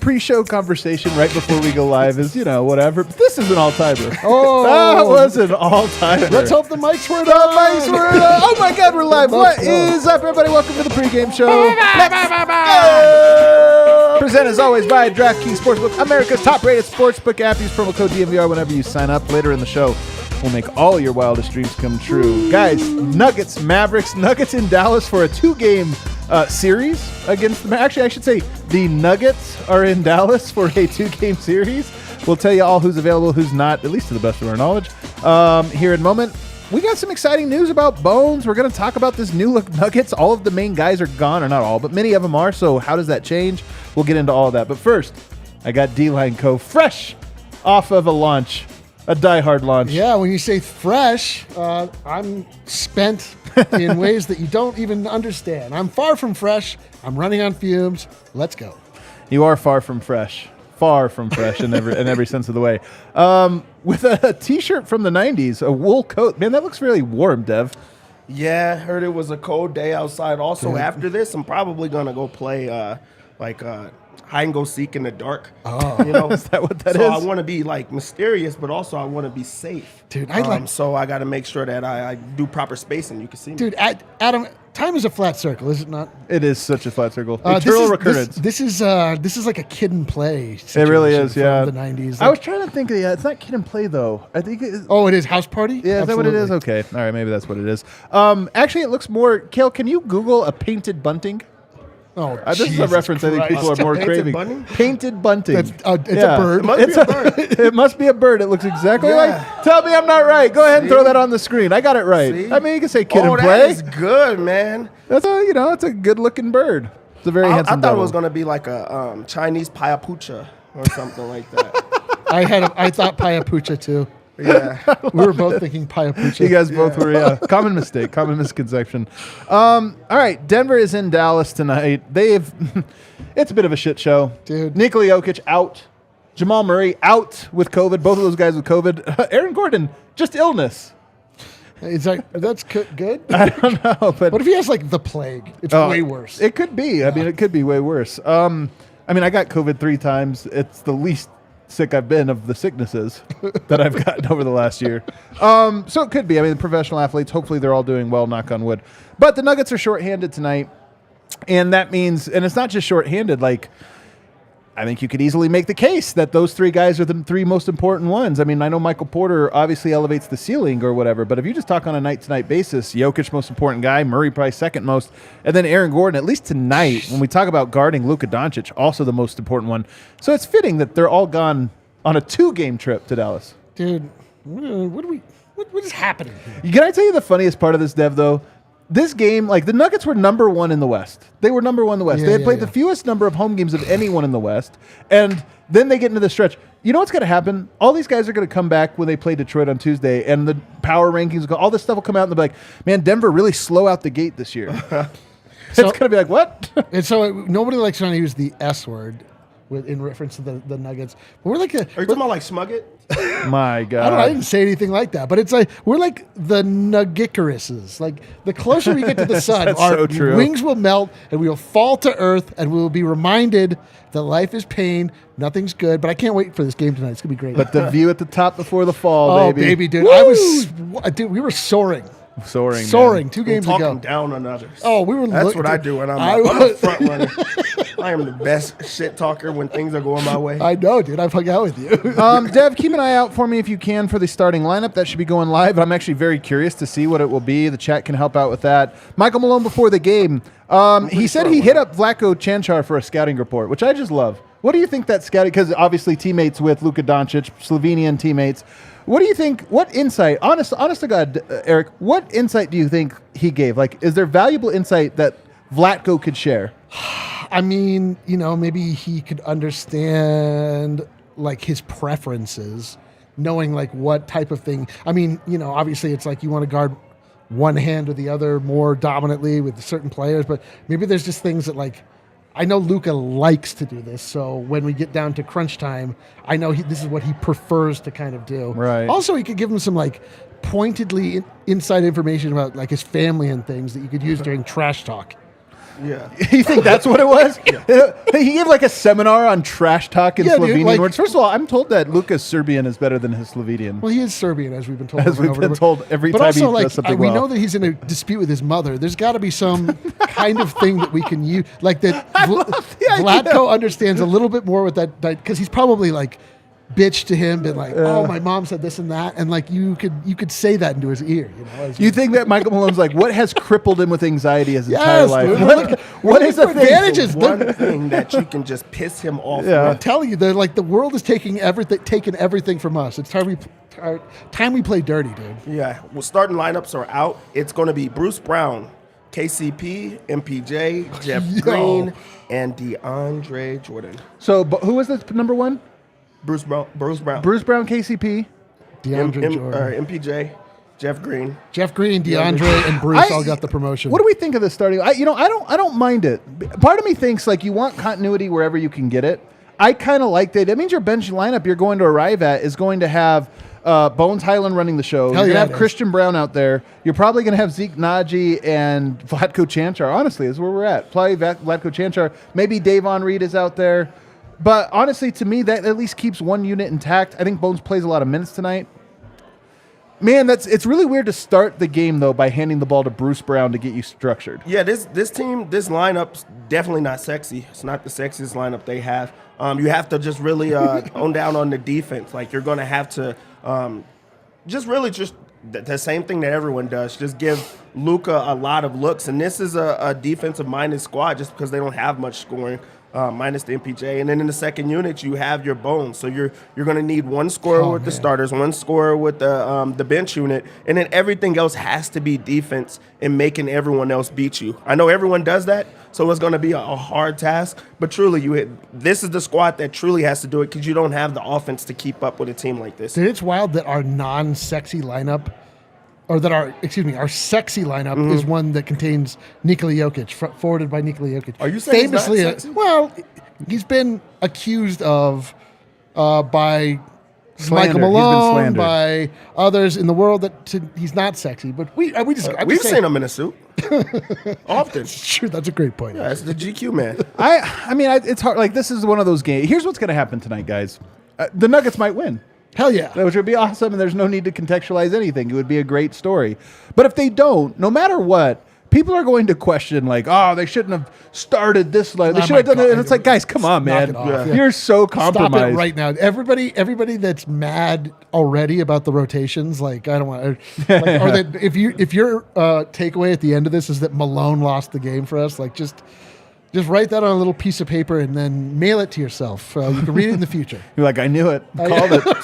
pre-show conversation right before we go live is, whatever. But this is an all-timer. Oh. That was an all-timer. Let's hope the mics were on. Oh, my God, we're live. What is up, everybody? Welcome to the pregame show. Presented, as always, by DraftKings Sportsbook, America's top-rated sportsbook app. Use promo code DNVR whenever you sign up. Later in the show, we'll make all your wildest dreams come true. Guys, Nuggets, Mavericks, Nuggets in Dallas for a two-game series against the... Actually, I should say the Nuggets are in Dallas for a two-game series. We'll tell you all who's available, who's not, at least to the best of our knowledge, here in a moment. We got some exciting news about Bones. We're going to talk about this new look Nuggets. All of the main guys are gone, or not all, but many of them are. So how does that change? We'll get into all of that. But first, I got D-Line Co. fresh off of a launch, a diehard launch. Yeah, when you say fresh, I'm spent in ways that you don't even understand. I'm far from fresh. I'm running on fumes. Let's go. You are far from fresh. Far from fresh in every sense of the way. With a T-shirt from the 90s, a wool coat. Man, that looks really warm, Dev. Yeah, heard it was a cold day outside. Also, after this, I'm probably going to go play hide and go seek in the dark. Oh, is that what that is? So I want to be mysterious, but also I want to be safe. Dude, so I got to make sure that I do proper spacing. You can see me. Dude, Adam, time is a flat circle, is it not? It is such a flat circle. Eternal recurrence. This is like a kid and play situation. It really is, yeah. From the 90s. I was trying to think of it's not kid and play though. I think it is House Party? Yeah, is that what it is? Okay. All right, maybe that's what it is. Actually, it looks more... Kale, can you Google a painted bunting? Oh, this is a reference I think people are more craving. Bunting? Painted bunting. It's a bird. It must be a bird. It must be a bird. It looks exactly like... Tell me I'm not right. Go ahead and throw that on the scrin. I got it right. See? I mean, you can say kid and play. That is good, man. That's it's a good-looking bird. It's a very handsome I thought devil. it was going to be like a Chinese payapucha or something like that. I thought Payapucha too. Yeah. We were both thinking Payapucha. You guys both were, yeah. Common mistake, common misconception. All right, Denver is in Dallas tonight. It's a bit of a shit show. Dude. Nikola Jokic out. Jamal Murray out with COVID. Both of those guys with COVID. Aaron Gordon, just illness. That's good? I don't know. But what if he has the plague? It's way worse. It could be. Yeah. I mean, it could be way worse. I got COVID 3 times. It's the least sick I've been of the sicknesses that I've gotten over the last year. So it could be. I mean, the professional athletes, hopefully they're all doing well, knock on wood. But the Nuggets are shorthanded tonight. And that means, and it's not just shorthanded, I think you could easily make the case that those 3 guys are the 3 most important ones. I mean, I know Michael Porter obviously elevates the ceiling or whatever, but if you just talk on a night-to-night basis, Jokic, most important guy, Murray probably second most, and then Aaron Gordon, at least tonight, when we talk about guarding Luka Doncic, also the most important one. So it's fitting that they're all gone on a 2-game trip to Dallas. Dude, what is happening here? Can I tell you the funniest part of this, Dev, though? This game, the Nuggets were number 1 in the West. They were number 1 in the West. They had played the fewest number of home games of anyone in the West. And then they get into the stretch. You know what's going to happen? All these guys are going to come back when they play Detroit on Tuesday, and the power rankings will go, all this stuff will come out, and they'll be like, man, Denver really slow out the gate this year. It's going to be like, what? And so nobody likes trying to use the S word in reference to the Nuggets. But we're Are you talking about Smug It? My God. I didn't say anything like that, but it's we're like the Nuggicarises. The closer we get to the sun, our wings will melt and we will fall to earth and we will be reminded that life is pain, nothing's good. But I can't wait for this game tonight. It's going to be great. But the view at the top before the fall, baby. Oh, baby, dude. Woo! We were soaring. Soaring. 2 games ago. Talking down on others. Oh, we were. That's what I do when I'm a front runner. I am the best shit talker when things are going my way. I know, dude. I've hung out with you. Dev, keep an eye out for me if you can for the starting lineup. That should be going live. I'm actually very curious to see what it will be. The chat can help out with that. Michael Malone before the game, he said he hit up Vlatko Cancar for a scouting report, which I just love. What do you think that scouting? Because obviously teammates with Luka Doncic, Slovenian teammates. What do you think? What insight? Honest to God, Eric. What insight do you think he gave? Is there valuable insight that Vlatko could share? I mean, maybe he could understand his preferences, knowing what type of thing. I mean, obviously it's you want to guard one hand or the other more dominantly with certain players, but maybe there's just things that I know Luka likes to do this, so when we get down to crunch time, I know this is what he prefers to kind of do. Right. Also, he could give him some pointedly inside information about his family and things that you could use during trash talk. Yeah. You think that's what it was? He gave like a seminar on trash talk in Slovenian words. First of all, I'm told that Luka's Serbian is better than his Slovenian. Well, he is Serbian, as we've been told. As we've been told every but time also, he does something we well. know that he's in a dispute with his mother. There's got to be some kind of thing that we can use, like that. Vlatko understands a little bit more with that, because he's probably like bitched to him, been like, "Oh, my mom said this and that," and like you could say that into his ear. You think that Michael Malone's like, what has crippled him with anxiety his entire life? Dude, What is the advantages? One thing that you can just piss him off with. I'm telling you, they're like the world is taking everything from us. It's time we play dirty, dude. Yeah, well, starting lineups are out. It's going to be Bruce Brown, KCP, MPJ, Jeff Green, and DeAndre Jordan. So, who was the number one? Bruce Brown, KCP, DeAndre Jordan, MPJ, Jeff Green, DeAndre, and Bruce all got the promotion. What do we think of the starting? I don't mind it. Part of me thinks like you want continuity wherever you can get it. I kind of like that. That means your bench lineup you're going to arrive at is going to have Bones Hyland running the show. You're going to have Christian Brown out there. You're probably going to have Zeke Naji and Vlatko Chanchar. Honestly, is where we're at. Probably Vlatko Chanchar. Maybe Davon Reed is out there. But honestly, to me, that at least keeps one unit intact. I think Bones plays a lot of minutes tonight. Man, it's really weird to start the game, though, by handing the ball to Bruce Brown to get you structured. Yeah, this lineup's definitely not sexy. It's not the sexiest lineup they have. You have to just really own down on the defense. Like, you're going to have to just the same thing that everyone does. Just give Luka a lot of looks. And this is a defensive-minded squad just because they don't have much scoring. Minus the MPJ, and then in the second unit you have your Bones. So you're going to need one scorer with the starters, one scorer with the bench unit, and then everything else has to be defense and making everyone else beat you. I know everyone does that, so it's going to be a hard task. But truly, this is the squad that truly has to do it because you don't have the offense to keep up with a team like this. Dude, it's wild that our non-sexy lineup. Or that our sexy lineup is one that contains Nikola Jokic, forwarded by Nikola Jokic. Are you saying famously? he's not sexy? Well, he's been accused of by Slander. Michael Malone, He's been by others in the world that he's not sexy. But we've seen him in a suit often. Sure, that's a great point. Yeah, it's the GQ man. I mean, it's hard. Like, this is one of those games. Here's what's going to happen tonight, guys. The Nuggets might win. Hell yeah. Which would be awesome, and there's no need to contextualize anything. It would be a great story. But if they don't, no matter what, people are going to question, like, oh, they shouldn't have started this. They should have done it. And it's like, guys, come on, man. You're so compromised. Stop it right now. Everybody that's mad already about the rotations, like, I don't want to. Like, or that if your takeaway at the end of this is that Malone lost the game for us, like, just write that on a little piece of paper and then mail it to yourself. You can read it in the future. You're like, I knew it.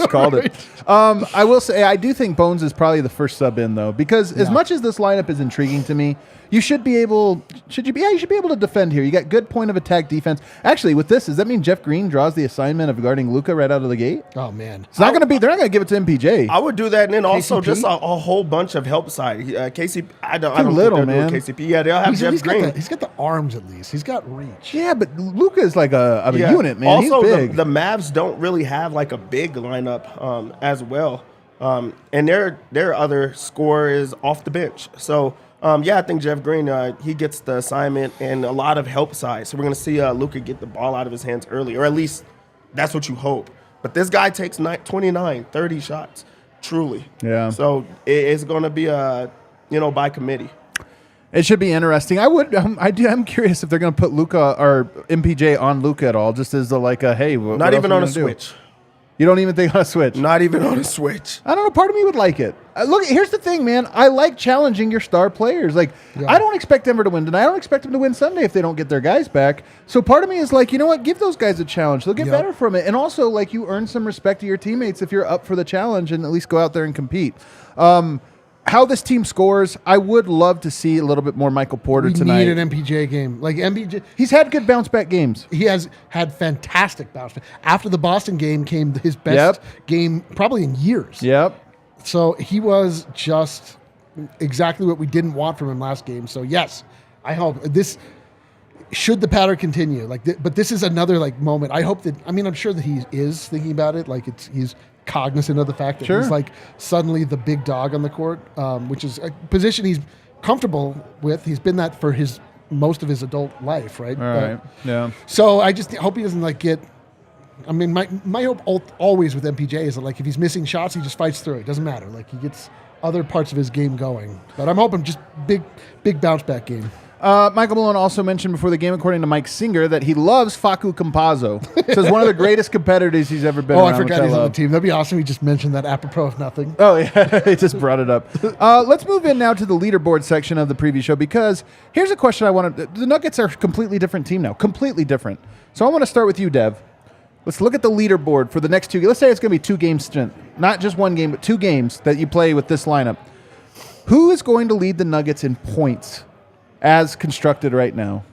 Called it. I will say, I do think Bones is probably the first sub in, though, because as much as this lineup is intriguing to me, you should be able to defend here. You got good point of attack defense. Actually, with this, does that mean Jeff Green draws the assignment of guarding Luka right out of the gate? Oh, man. They're not going to give it to MPJ. I would do that, and then also KCP? just a whole bunch of help side. KCP, I don't Too little, think they'll man. do KCP. Yeah, they'll have Jeff Green. He's got the arms at least. He's got reach. Yeah, but Luka is like a unit, man. Also, he's big. the Mavs don't really have like a big lineup as well. And their other scorer is off the bench. So, I think Jeff Green, he gets the assignment and a lot of help side. So we're going to see Luka get the ball out of his hands early, or at least that's what you hope. But this guy takes 29, 30 shots, truly. Yeah. So it's going to be, by committee. It should be interesting. I'm curious if they're going to put Luka or MPJ on Luka at all, just as hey, not even on a switch. You don't even think on a switch? Not even on a switch. I don't know. Part of me would like it. Look, here's the thing, man. I like challenging your star players. Like, I don't expect Denver to win tonight. I don't expect them to win Sunday if they don't get their guys back. So part of me is like, you know what? Give those guys a challenge. They'll get better from it. And also, like, you earn some respect to your teammates if you're up for the challenge and at least go out there and compete. How this team scores, I would love to see a little bit more Michael Porter tonight. We need an MPJ game. Like, MPJ, he's had good bounce back games. He has had fantastic bounce back. After the Boston game came his best game probably in years. Yep. So he was just exactly what we didn't want from him last game. So yes, I hope this should the pattern continue. But this is another moment. I hope that. I mean, I'm sure that he is thinking about it. Like he's cognizant of the fact that he's suddenly the big dog on the court, which is a position he's comfortable with. He's been that for his most of his adult life, right? All right. Yeah. So I just hope he doesn't like get. I mean, my hope always with MPJ is that like if he's missing shots, he just fights through it. Doesn't matter. Like he gets other parts of his game going. But I'm hoping just big bounce back game. Michael Malone also mentioned before the game, according to Mike Singer, that he loves Facu Campazzo. Says one of the greatest competitors he's ever been around. I forgot he's on the team. That'd be awesome. He just mentioned that apropos of nothing. Oh, yeah. He just brought it up. Let's move in now to the leaderboard section of the preview show, because here's a question I want to... The Nuggets are a completely different team now. Completely different. So I want to start with you, Dev. Let's look at the leaderboard for the next 2 games. Let's say it's going to be 2 game stint. Not just 1 game, but 2 games that you play with this lineup. Who is going to lead the Nuggets in points as constructed right now?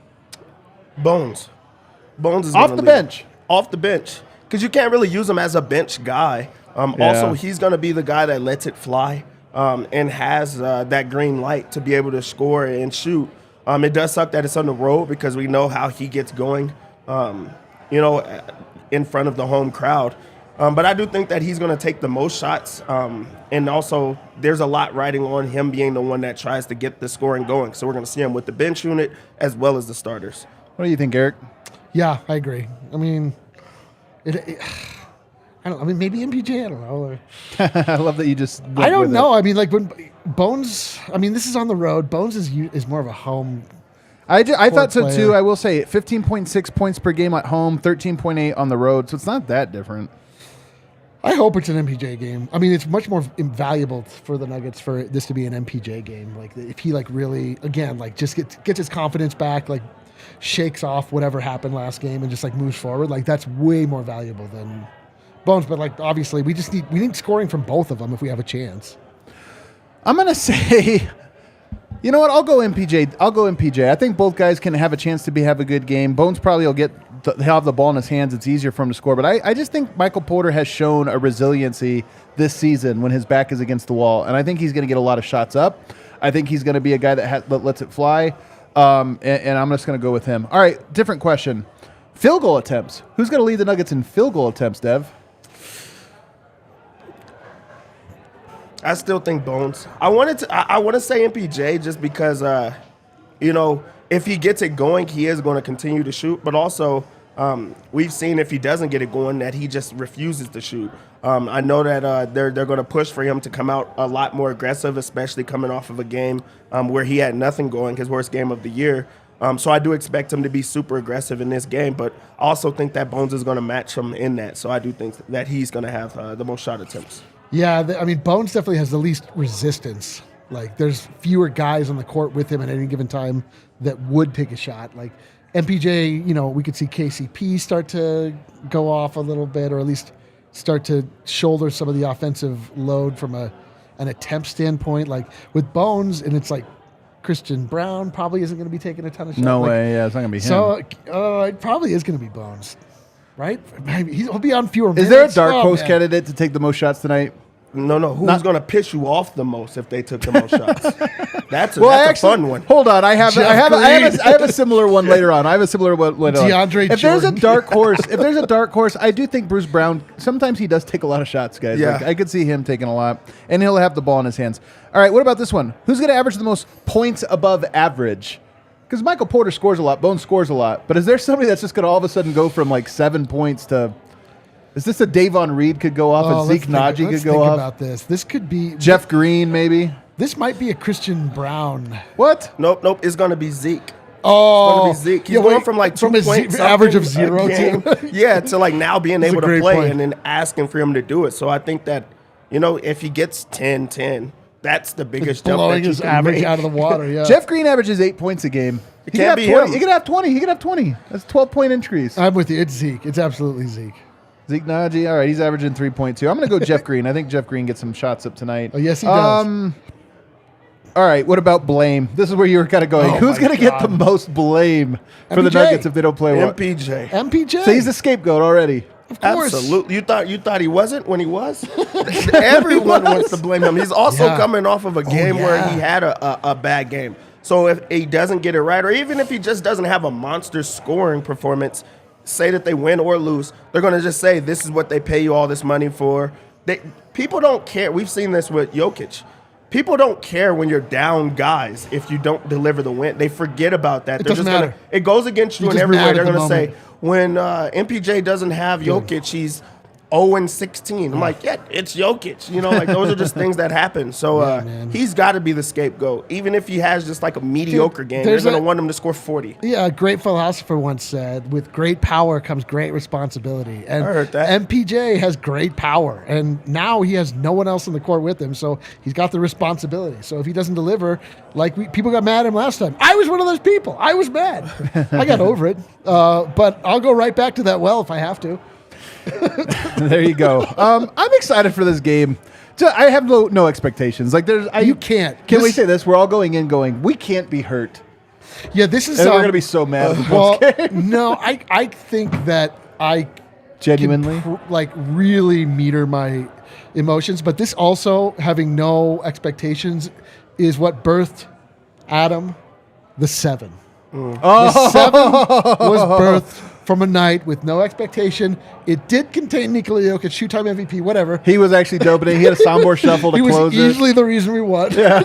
Bones. Bones is off the bench. Off the bench. Because you can't really use him as a bench guy. Also, he's going to be the guy that lets it fly and has that green light to be able to score and shoot. It does suck that it's on the road because we know how he gets going, in front of the home crowd. But I do think that he's going to take the most shots. And also, there's a lot riding on him being the one that tries to get the scoring going. So we're going to see him with the bench unit as well as the starters. What do you think, Eric? Yeah, I agree. I mean, I don't know. I mean, maybe MPJ. I don't know. I love that you just... I don't know. I mean, like when Bones... I mean, this is on the road. Bones is more of a home... I thought so, player. too. I will say 15.6 points per game at home, 13.8 on the road. So it's not that different. I hope it's an MPJ game. I mean, it's much more invaluable for the Nuggets for this to be an MPJ game. Like, if he, like, really, again, like, just gets his confidence back, like, shakes off whatever happened last game and just, like, moves forward, like, that's way more valuable than Bones. But, like, obviously, we need scoring from both of them if we have a chance. I'm going to say... You know what? I'll go MPJ. I think both guys can have a chance to have a good game. Bones probably will have the ball in his hands. It's easier for him to score. But I just think Michael Porter has shown a resiliency this season when his back is against the wall. And I think he's going to get a lot of shots up. I think he's going to be a guy that lets it fly. And I'm just going to go with him. All right, different question. Field goal attempts. Who's going to lead the Nuggets in field goal attempts, Dev? I still think Bones. I want to say MPJ just because, if he gets it going, he is going to continue to shoot. But also, we've seen if he doesn't get it going that he just refuses to shoot. I know that they're going to push for him to come out a lot more aggressive, especially coming off of a game where he had nothing going, his worst game of the year. So I do expect him to be super aggressive in this game. But I also think that Bones is going to match him in that. So I do think that he's going to have the most shot attempts. Yeah, I mean, Bones definitely has the least resistance. Like, there's fewer guys on the court with him at any given time that would take a shot. Like, MPJ, we could see KCP start to go off a little bit, or at least start to shoulder some of the offensive load from an attempt standpoint. Like, with Bones, and it's like Christian Brown probably isn't going to be taking a ton of shots. No way, yeah, it's not going to be him. So, it probably is going to be Bones. Right? He'll be on fewer minutes. Is there a dark horse candidate to take the most shots tonight? No. Who's going to piss you off the most if they took the most shots? That's a fun one. Hold on, I have a similar one later on. I have a similar one later on. If there's a dark horse, I do think Bruce Brown. Sometimes he does take a lot of shots, guys. Yeah. Like, I could see him taking a lot, and he'll have the ball in his hands. All right, what about this one? Who's going to average the most points above average? Because Michael Porter scores a lot, Bones scores a lot, but is there somebody that's just going to all of a sudden go from like 7 points to? Is this a Davon Reed could go off and Zeke Naji could go off? About this. This could be Jeff Green, maybe. This might be a Christian Brown. What? Nope. It's going to be Zeke. Oh, it's going to be Zeke. He's going from like 2 points average of 0 to like now being able to play point. and then asking for him to do it. So I think that if he gets 10-10. That's the biggest jump. Blowing his average out of the water, yeah. Jeff Green averages 8 points a game. It can't be him. He could have 20. That's a 12-point increase. I'm with you. It's Zeke. It's absolutely Zeke. Zeke Naji. All right, he's averaging 3.2. I'm going to go Jeff Green. I think Jeff Green gets some shots up tonight. Oh, yes, he does. All right, what about blame? This is where you were kind of going. Who's going to get the most blame for the Nuggets if they don't play well? MPJ. So he's the scapegoat already. Of course. Absolutely. You thought he wasn't when he was? Everyone wants to blame him. He's also coming off of a game where he had a bad game. So if he doesn't get it right, or even if he just doesn't have a monster scoring performance, say that they win or lose, they're going to just say, this is what they pay you all this money for. People don't care. We've seen this with Jokic. people don't care when you're down guys if you don't deliver the win. They forget about that. It doesn't matter. It goes against you You're in just every way. mad They're at the going to say, moment. when MPJ doesn't have Jokic, he's 0-16. I'm like, yeah, it's Jokic. You know, like those are just things that happen. So man. he's got to be the scapegoat. Even if he has just like a mediocre game, they're going to want him to score 40. Yeah, a great philosopher once said, with great power comes great responsibility. And I heard that. MPJ has great power, and now he has no one else in the court with him, so he's got the responsibility. So if he doesn't deliver, people got mad at him last time. I was one of those people. I was mad. I got over it. But I'll go right back to that well if I have to. There you go. I'm excited for this game. I have no expectations. Like you can't. Can we say this? We're all going in going, we can't be hurt. Yeah, this is. And we're going to be so mad at the Bulls game. No, I think that I genuinely really meter my emotions, but this also, having no expectations, is what birthed Adam the 7. The 7 was birthed from a night with no expectation. It did contain Nikola Jokic, two-time MVP, whatever. He was actually dope, and he had a soundboard shuffle to close it. He was easily the reason we won. Yeah.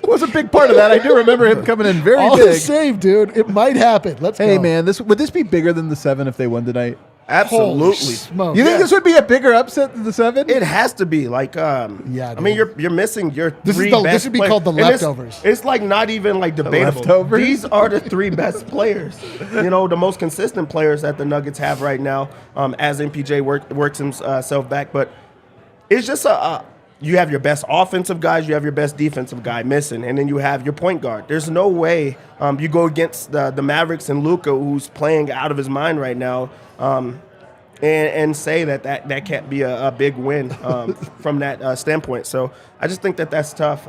Was a big part of that. I do remember him coming in very All big. the same, dude. It might happen. Let's go. Hey, man, would this be bigger than the 7 if they won tonight? Absolutely. Holy smoke. You think this would be a bigger upset than the 7? It has to be like, Yeah, I mean, you're missing your three best this would be players. called the And leftovers. It's like not even like debatable. leftovers? These are the 3 best players. You know, the most consistent players that the Nuggets have right now. As MPJ works himself back, but it's just you have your best offensive guys, you have your best defensive guy missing, and then you have your point guard. There's no way you go against the Mavericks and Luka, who's playing out of his mind right now. And say that can't be a big win from that standpoint. So I just think that's tough.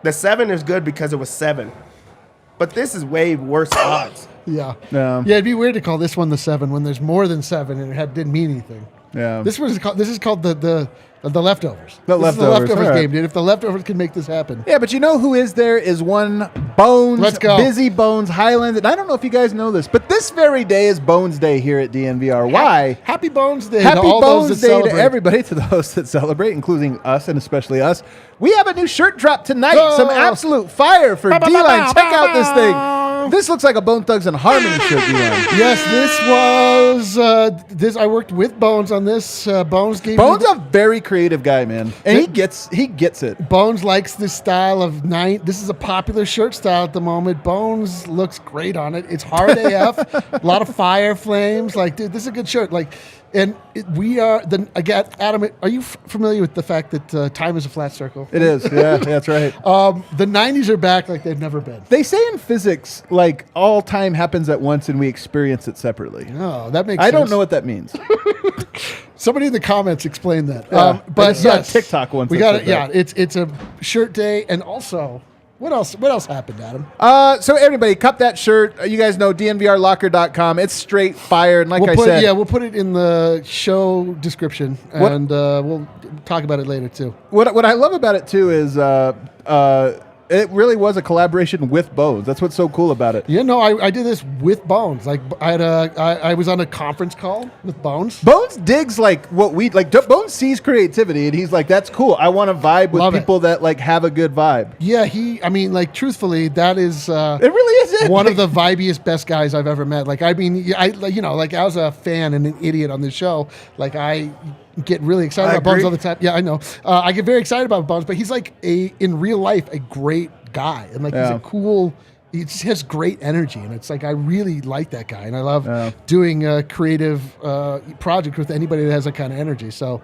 The 7 is good because it was 7, but this is way worse odds. Yeah. Yeah. Yeah, it'd be weird to call this one the 7 when there's more than 7 and it didn't mean anything. Yeah. This is called the leftovers. The This is leftovers, the leftovers all right. game, dude. If the leftovers can make this happen. Yeah, but you know who is there is one Bones, Let's go. Busy Bones, Hyland. And I don't know if you guys know this, but this very day is Bones Day here at DNVR. Why? Happy Bones Day Happy to all Bones those that Day celebrate. to everybody, to the hosts that celebrate, including us and especially us. We have a new shirt drop tonight. Oh. Some absolute fire for D-Line. Check out this thing. This looks like a Bone Thugs and Harmony shirt, D-Line. Yes, this was this. I worked with Bones on this. Bones gave Bones me a very creative guy, man, and he gets it. Bones likes this style of night. This is a popular shirt style at the moment. Bones looks great on it. It's hard AF, a lot of fire flames. Like, dude, this is a good shirt. Like, and we are again, Adam. Are you familiar with the fact that time is a flat circle? It is, yeah, that's right. The 90s are back like they've never been. They say in physics, like, all time happens at once and we experience it separately. Oh, that makes I sense. don't know what that means. Somebody in the comments explained that. Yeah, but I saw yes, TikTok once we that got said it. Yeah, that. it's a shirt day, and also what else happened, Adam? So everybody, cup that shirt. You guys know DNVRlocker.com. It's straight fire, and like I said, we'll put it in the show description, and we'll talk about it later too. What I love about it too is it really was a collaboration with Bones. That's what's so cool about it. Yeah, no, I did this with Bones. Like I was on a conference call with Bones. Bones digs like what we like. Bones sees creativity, and he's like, "That's cool. I want to vibe with Love it. people that like have a good vibe." Yeah, truthfully, that is It really is it. one of the vibiest, best guys I've ever met. Like, I mean, I was a fan and an idiot on this show. Like, I get really excited I about Bones agree. all the time. Yeah, I know. I get very excited about Bones, but he's like in real life a great guy, and like he's Yeah. a cool. He just has great energy, and it's like I really like that guy, and I love doing a creative project with anybody that has that kind of energy. So,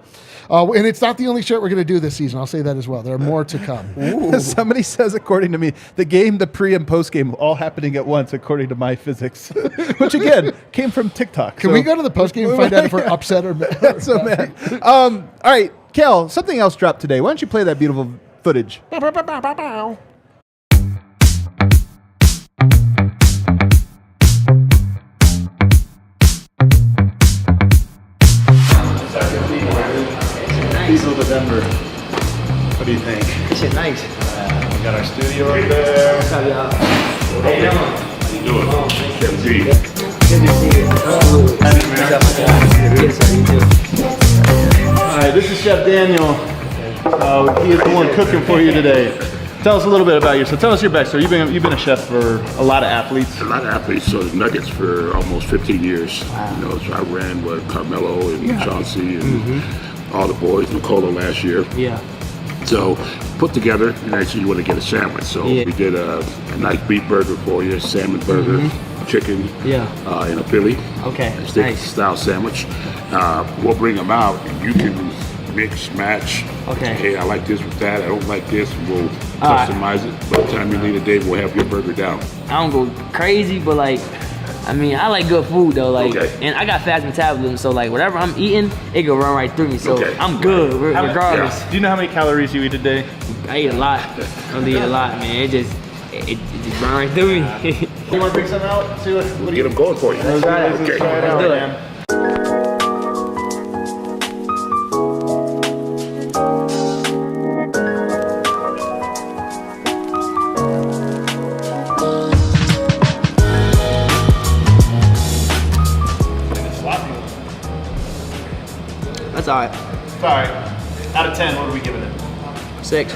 and it's not the only shirt we're going to do this season. I'll say that as well. There are more to come. Somebody says, according to me, the pre and post game all happening at once, according to my physics, which again came from TikTok. Can we go to the post game and find out if we're upset or mad? So mad. All right, Kel, something else dropped today. Why don't you play that beautiful footage? Diesel to Denver. What do you think? This is nice. We got our studio over there. What's up, y'all? How you doing? How you doing? Good to see you. Good to see you. What's up, man? Good to see you too. All right, this is Chef Daniel. He is the one cooking for you today. Tell us a little bit about yourself. Tell us your backstory. You've been a chef for a lot of athletes. A lot of athletes, so Nuggets for almost 15 years. Wow. You know, so I ran with Carmelo and Chauncey and all the boys, Nikola last year. Yeah. So put together, and actually you want to get a sandwich. So we did a nice beef burger for you, salmon burger, chicken, in a Philly. Okay, steak nice. style sandwich. We'll bring them out, and you can mix, match. Okay. Hey, I like this with that. I don't like this. We'll customize it. By the time you leave the day, we'll have your burger down. I don't go crazy, but like, I mean, I like good food though. Like, and I got fast metabolism, so like whatever I'm eating, it can run right through me. So I'm good regardless. Do you know how many calories you eat a day? I eat a lot. I eat a lot, man. It just run right through me. You want to bring some out? See what Get them going for you. Let's try it out, do it. man. That's all right. It's all right. Out of 10, what are we giving it? 6.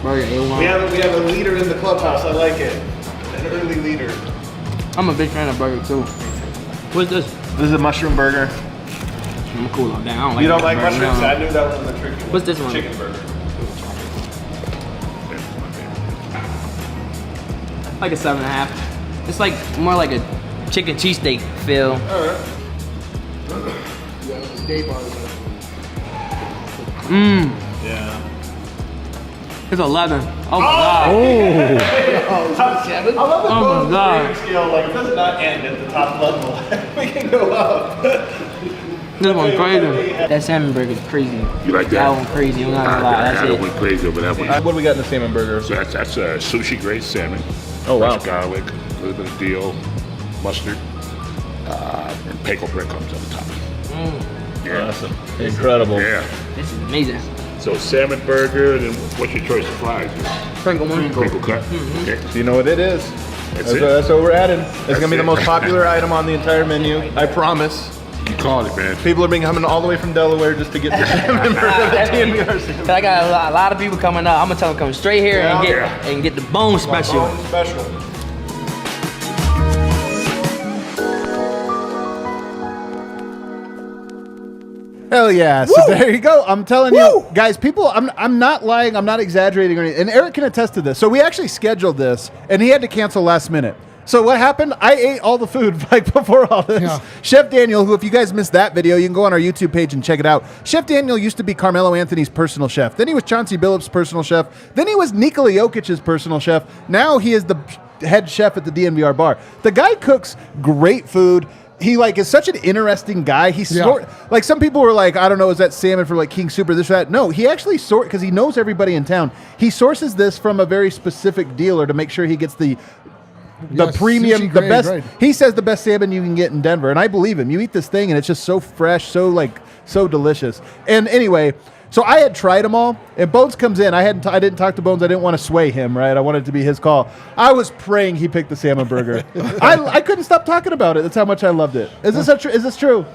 Burger A1. We have a leader in the clubhouse. I like it. An early leader. I'm a big fan of burger too. What's this? This is a mushroom burger. I'm cool on that. I don't like You don't like burger, mushrooms? no. I knew that was the tricky one. What's this one? Chicken burger. Like a 7.5. It's like more like a chicken cheesesteak feel. Yeah. It's 11. Oh my god. I love the Oh my god. scale. Like, it does not end at the top level. We can go up. This one's crazy. That salmon burger is crazy. You like that? That one crazy. I'm not gonna lie. I That's don't it. went crazy over that one. What do we got in the salmon burger? So that's sushi grade salmon. Oh, wow. Fresh garlic, a little bit of dill, mustard, and panko bread comes on the top. Yeah. Awesome. Incredible. Yeah. This is amazing. So salmon burger, and then what's your choice of fries? Sprinkle one. Crinkle cut. Okay. Do you know what it is? That's it. That's what we're adding. It's going to be the it. most popular item on the entire menu. I promise. You called it, man. People are coming all the way from Delaware just to get the salmon burger. The DNVR salmon. Cause I got a lot of people coming up. I'm gonna tell them come straight here Yeah. and get the bone special. Bone special. Hell yeah. So there you go. I'm telling you, guys, people, I'm not lying. I'm not exaggerating or anything. And Eric can attest to this. So we actually scheduled this, and he had to cancel last minute. So what happened? I ate all the food like before all this. Yeah. Chef Daniel, who if you guys missed that video, you can go on our YouTube page and check it out. Chef Daniel used to be Carmelo Anthony's personal chef. Then he was Chauncey Billups' personal chef. Then he was Nikola Jokic's personal chef. Now he is the head chef at the DNVR Bar. The guy cooks great food. He is such an interesting guy. Like some people were like, I don't know, is that salmon for like King Super, this or that? No, he actually because he knows everybody in town. He sources this from a very specific dealer to make sure he gets the premium, sushi the grade, best. right. He says the best salmon you can get in Denver, and I believe him. You eat this thing, and it's just so fresh, so delicious. And anyway, so I had tried them all, and Bones comes in. I didn't talk to Bones. I didn't want to sway him, right? I wanted it to be his call. I was praying he picked the salmon burger. I couldn't stop talking about it. That's how much I loved it. Is this true?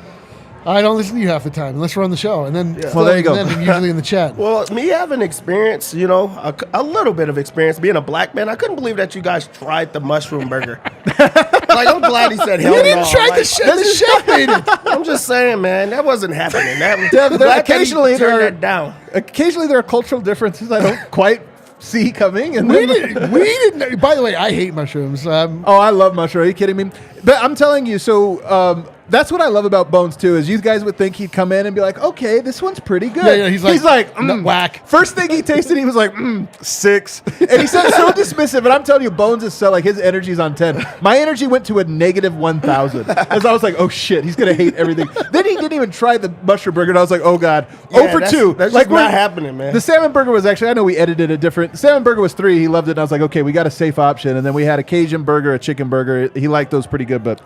I don't listen to you half the time unless we're on the show, and then Well, there you go. And then I'm usually in the chat. Well, me having experience, a little bit of experience being a black man, I couldn't believe that you guys tried the mushroom burger. I'm glad he said hell You didn't no. try Like, the chef made it. I'm just saying, man, that wasn't happening. Occasionally turn there that down. Occasionally there are cultural differences I don't quite see coming. And We didn't. By the way, I hate mushrooms. Oh, I love mushroom. Are you kidding me? But I'm telling you, so that's what I love about Bones too. Is you guys would think he'd come in and be like, "Okay, this one's pretty good." Yeah, he's like, whack. First thing he tasted, he was like, 6, and he said so dismissive. And I'm telling you, Bones is so his energy's on 10. My energy went to a negative 1,000 as I was like, "Oh shit, he's gonna hate everything." Then he didn't even try the mushroom burger, and I was like, "Oh god, Yeah, for 2." That's just not happening, man. The salmon burger was actually, I know we edited it different. The salmon burger was 3. He loved it. And I was like, okay, we got a safe option. And then we had a Cajun burger, a chicken burger. He liked those pretty good. But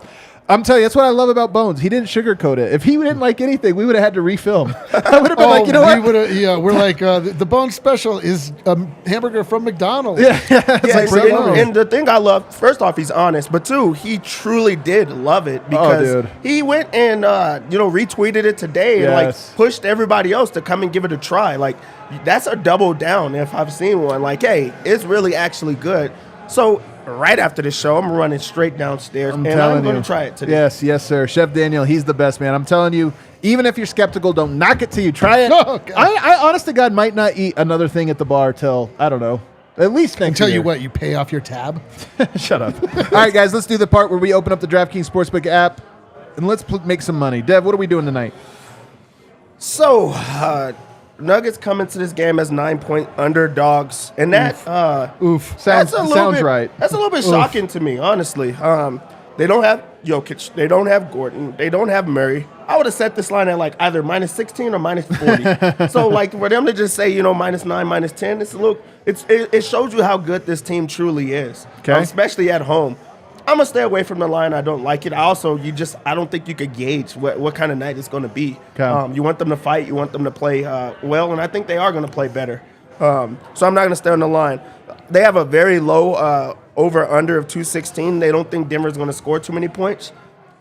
I'm telling you, that's what I love about Bones. He didn't sugarcoat it. If he didn't like anything, we would have had to refilm. I would have been like, you know what? We're like, the Bone Special is a hamburger from McDonald's. Yeah. And the thing I love, first off, he's honest, but two, he truly did love it because he went and retweeted it today and like pushed everybody else to come and give it a try. Like that's a double down if I've seen one. Like, hey, it's really actually good. So right after the show, I'm running straight downstairs, and I'm going to try it today. Yes, sir. Chef Daniel, he's the best, man. I'm telling you, even if you're skeptical, don't knock it till you try it. Oh, I honest to God, might not eat another thing at the bar till, I don't know, at least next Tell year. you what, you pay off your tab. Shut up. All right, guys, let's do the part where we open up the DraftKings Sportsbook app, and let's make some money. Dev, what are we doing tonight? So, Nuggets come into this game as 9-point underdogs, and that sounds right. That's a little bit shocking to me, honestly. They don't have Jokic, they don't have Gordon, they don't have Murray. I would have set this line at like either -16 or -40. So like for them to just say -9, -10, it's a little. It shows you how good this team truly is, especially at home. I'm gonna stay away from the line. I don't like it. I don't think you could gauge what kind of night it's gonna be. You want them to fight. You want them to play well, and I think they are gonna play better. So I'm not gonna stay on the line. They have a very low over/under of 216. They don't think Denver's gonna score too many points.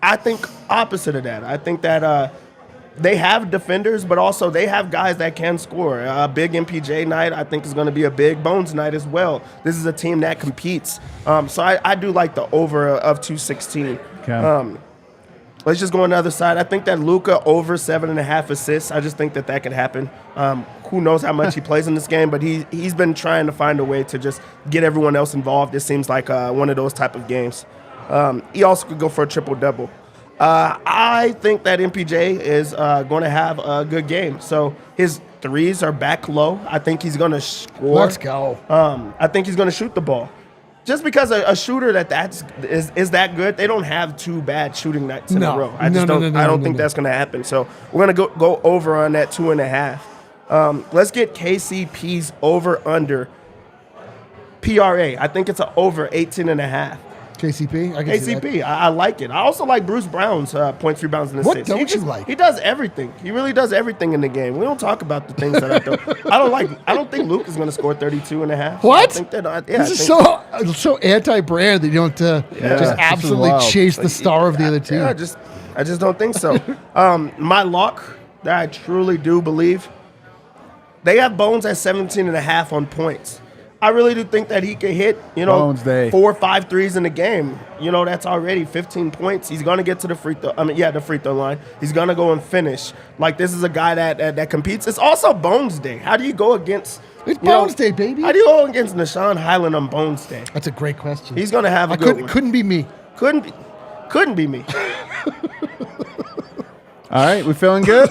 I think opposite of that. I think that they have defenders, but also they have guys that can score. A big MPJ night, I think, is going to be a big Bones night as well. This is a team that competes. So I do like the over of 216. Let's just go on the other side. I think that Luka over 7.5 assists. I just think that could happen. Who knows how much he plays in this game, but he's been trying to find a way to just get everyone else involved. It seems like one of those type of games. He also could go for a triple-double. I think that MPJ is going to have a good game. So his threes are back low. I think he's going to score. Let's go. I think he's going to shoot the ball. Just because a shooter is that good, they don't have two bad shooting nights in a row. I don't think that's going to happen. So we're going to go over on that 2.5. Let's get KCP's over/under PRA. I think it's an over 18.5. KCP? I can see that. KCP, I like it. I also like Bruce Brown's points, rebounds, and assists. What don't you like? He does everything. He really does everything in the game. We don't talk about the things that I don't. I don't like. I don't think Luke is going to score 32.5. What? I think that, this is so anti-brand that you don't just absolutely chase the star of the other team. Yeah, I just don't think so. My lock that I truly do believe, they have Bones at 17.5 on points. I really do think that he can hit, 4 or 5 threes in the game. That's already 15 points. He's going to get to the free throw line. He's going to go and finish. Like, this is a guy that competes. It's also Bones Day. How do you go against... It's Bones Day, baby. How do you go against Nashawn Hyland on Bones Day? That's a great question. He's going to have a good one. Couldn't be me. Couldn't be me. All right, we feeling good?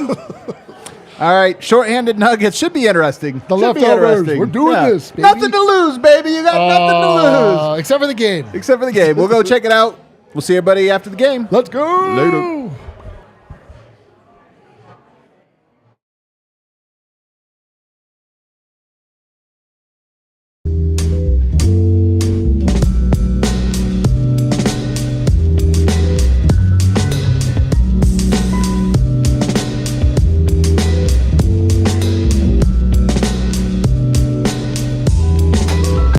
All right, shorthanded Nuggets should be interesting. The leftovers. We're doing this, baby. Nothing to lose, baby. You got nothing to lose. Except for the game. We'll go check it out. We'll see everybody after the game. Let's go. Later.